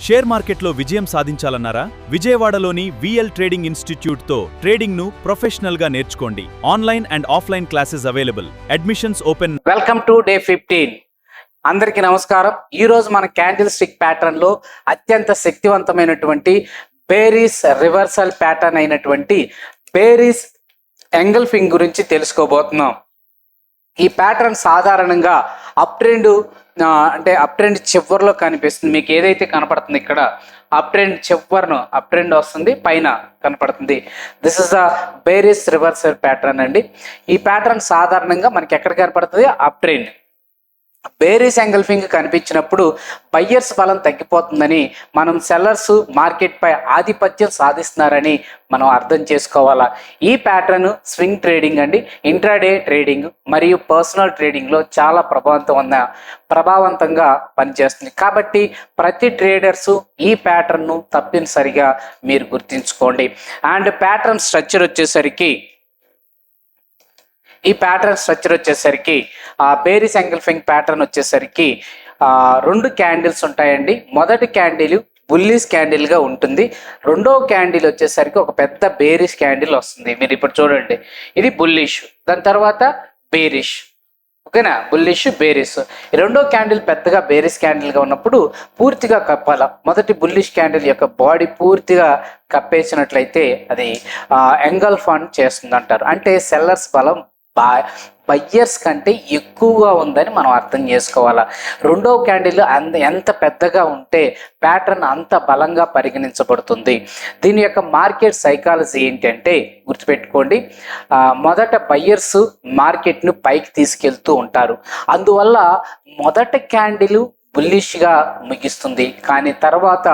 Share మార్కెట్లో విజయం సాధించాలన్నారా? విజయవాడలోని విఎల్ ట్రేడింగ్ ఇన్స్టిట్యూట్తో ట్రేడింగ్ను ప్రొఫెషనల్గా నేర్చుకోండి. Online and offline classes available. Admissions open. Welcome to day 15. అందరికీ నమస్కారం. ఈరోజు మన క్యాండిల్ స్టిక్ ప్యాటర్న్ లో అత్యంత శక్తివంతమైనటువంటి బేరిస్ రివర్సల్ ప్యాటర్న్ అయినటువంటి బేరిస్ ఎంగల్ఫింగ్ గురించి తెలుసుకోబోతున్నాం. ఈ ప్యాటర్న్ సాధారణంగా అప్ ట్రెండ్ చివరిలో కనిపిస్తుంది. మీకు ఏదైతే కనపడుతుంది ఇక్కడ అప్ ట్రెండ్ వస్తుంది, పైన కనపడుతుంది. This is the bearish reversal pattern అండి. ఈ ప్యాటర్న్ సాధారణంగా మనకి ఎక్కడ కనపడుతుంది? Up trend. బేరిస్ ఎంగల్ఫింగ్ కనిపించినప్పుడు బయ్యర్స్ బలం తగ్గిపోతుందని, మనం సెల్లర్స్ మార్కెట్ పై ఆధిపత్యం సాధిస్తున్నారని మనం అర్థం చేసుకోవాలా. ఈ ప్యాటర్న్ స్వింగ్ ట్రేడింగ్ అండి, ఇంట్రాడే ట్రేడింగ్ మరియు పర్సనల్ ట్రేడింగ్లో చాలా ప్రభావవంతంగా పనిచేస్తుంది. కాబట్టి ప్రతి ట్రేడర్స్ ఈ ప్యాటర్న్ను తప్పనిసరిగా మీరు గుర్తుంచుకోండి. అండ్ ప్యాటర్న్ స్ట్రక్చర్ వచ్చేసరికి బేరిస్ ఎంగల్ఫింగ్ ప్యాటర్న్ వచ్చేసరికి 2 క్యాండిల్స్ ఉంటాయండి. మొదటి క్యాండిల్ బుల్లిష్ క్యాండిల్ గా ఉంటుంది. రెండవ క్యాండిల్ వచ్చేసరికి ఒక పెద్ద బేరిష్ క్యాండిల్ వస్తుంది. మీరు ఇప్పుడు చూడండి, ఇది బుల్లిష్, దాని తర్వాత బేరిష్. ఓకేనా? Bullish, bearish. రెండో క్యాండిల్ పెద్దగా బేరిష్ క్యాండిల్ గా ఉన్నప్పుడు పూర్తిగా కప్పాల. మొదటి బుల్లిష్ క్యాండిల్ యొక్క బాడీ పూర్తిగా కప్పేసినట్లయితే అది ఎంగల్ఫ్ అని చేస్తుంది అంటారు. అంటే సెల్లర్స్ బలం బయ్యర్స్ కంటే ఎక్కువగా ఉందని మనం అర్థం చేసుకోవాలా. రెండవ క్యాండిల్ ఎంత పెద్దగా ఉంటే ప్యాటర్న్ అంత బలంగా పరిగణించబడుతుంది. దీని యొక్క మార్కెట్ సైకాలజీ ఏంటంటే గుర్తుపెట్టుకోండి, మొదట బయ్యర్స్ మార్కెట్ను పైకి తీసుకెళ్తూ ఉంటారు. అందువల్ల మొదటి క్యాండిల్ బుల్లిష్గా ముగిస్తుంది, కానీ తర్వాత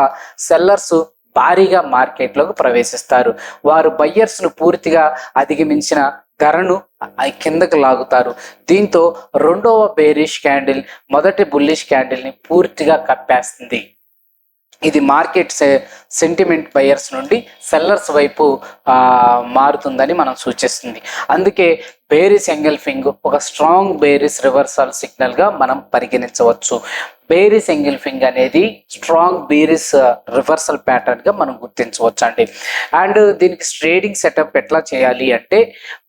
సెల్లర్స్ భారీగా మార్కెట్లోకి ప్రవేశిస్తారు. వారు బయ్యర్స్ను పూర్తిగా అధిగమించిన ధరను కిందకు లాగుతారు. దీంతో రెండవ బేరిష్ క్యాండిల్ మొదటి బుల్లిష్ క్యాండిల్ని పూర్తిగా కప్పేస్తుంది. ఇది మార్కెట్ సెంటిమెంట్ బయర్స్ నుండి సెల్లర్స్ వైపు మారుతుందని మనం సూచిస్తుంది. అందుకే బేరిస్ ఎంగల్ఫింగ్ ఒక స్ట్రాంగ్ బేరిస్ రివర్సల్ సిగ్నల్గా మనం పరిగణించవచ్చు. బేరిస్ ఎంగల్ఫింగ్ అనేది స్ట్రాంగ్ బేరిస్ రివర్సల్ ప్యాటర్న్గా మనం గుర్తించవచ్చు అండి. అండ్ దీనికి ట్రేడింగ్ సెటప్ ఎట్లా చేయాలి అంటే,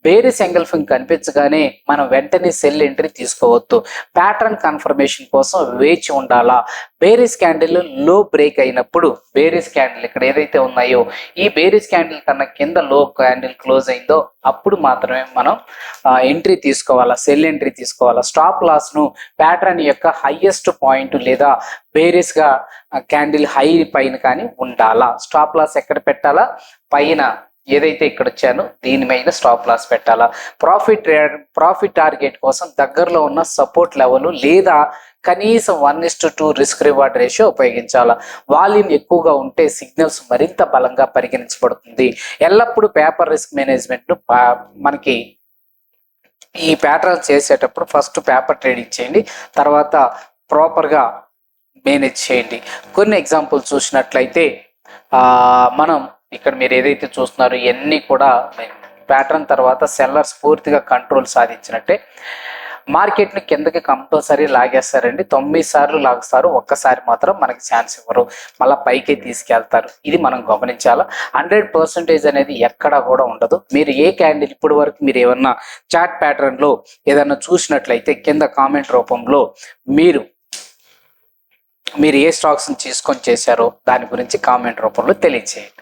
బేరిస్ ఎంగల్ఫింగ్ కనిపించగానే మనం వెంటనే సెల్ ఎంట్రీ తీసుకోవద్దు. ప్యాటర్న్ కన్ఫర్మేషన్ కోసం వేచి ఉండాలా. బేరిస్ క్యాండిల్ లో బ్రేక్ అయినప్పుడు, బేరిస్ క్యాండిల్ ఇక్కడ ఏదైతే ఉన్నాయో ఈ బేరిస్ క్యాండిల్ కన్నా కింద లో క్యాండిల్ క్లోజ్ అయిందో అప్పుడు మాత్రమే మనం ఎంట్రీ తీసుకోవాలా, సెల్ ఎంట్రీ తీసుకోవాలా. స్టాప్ లాస్ ను ప్యాటర్న్ యొక్క హైయెస్ట్ పాయింట్ లేదా బేరిస్ గా క్యాండిల్ హై పైన కానీ ఉండాలా. స్టాప్ లాస్ ఎక్కడ పెట్టాలా? పైన ఏదైతే ఇక్కడ వచ్చానో దీని మీద స్టాప్ లాస్ పెట్టాలా. ప్రాఫిట్ టార్గెట్ కోసం దగ్గరలో ఉన్న సపోర్ట్ లెవెల్ లేదా కనీసం 1:2 రిస్క్ రివార్డ్ రేషియో ఉపయోగించాలా. వాల్యూమ్ ఎక్కువగా ఉంటే సిగ్నల్స్ మరింత బలంగా పరిగణించబడుతుంది. ఎల్లప్పుడూ పేపర్ రిస్క్ మేనేజ్మెంట్ ను మనకి ఈ ప్యాటర్న్ చేసేటప్పుడు ఫస్ట్ పేపర్ ట్రేడింగ్ చేయండి, తర్వాత ప్రాపర్గా మేనేజ్ చేయండి. కొన్ని ఎగ్జాంపుల్స్ చూసినట్లయితే మనం ఇక్కడ మీరు ఏదైతే చూస్తున్నారో ఇవన్నీ కూడా ప్యాటర్న్ తర్వాత సెల్లర్స్ పూర్తిగా కంట్రోల్ సాధించినట్టే. మార్కెట్ని కిందకి కంపల్సరీ లాగేస్తారండి. 9 సార్లు లాగుస్తారు, ఒక్కసారి మాత్రం మనకి ఛాన్స్ ఇవ్వరు, మళ్ళీ పైకే తీసుకెళ్తారు. ఇది మనం గమనించాలా. 100% అనేది ఎక్కడా కూడా ఉండదు. మీరు ఏ క్యాండిల్ ఇప్పటి వరకు మీరు ఏమన్నా చార్ట్ ప్యాటర్న్లో ఏదన్నా చూసినట్లయితే కింద కామెంట్ రూపంలో మీరు ఏ స్టాక్స్ని తీసుకొని చేశారో దాని గురించి కామెంట్ రూపంలో తెలియచేయండి.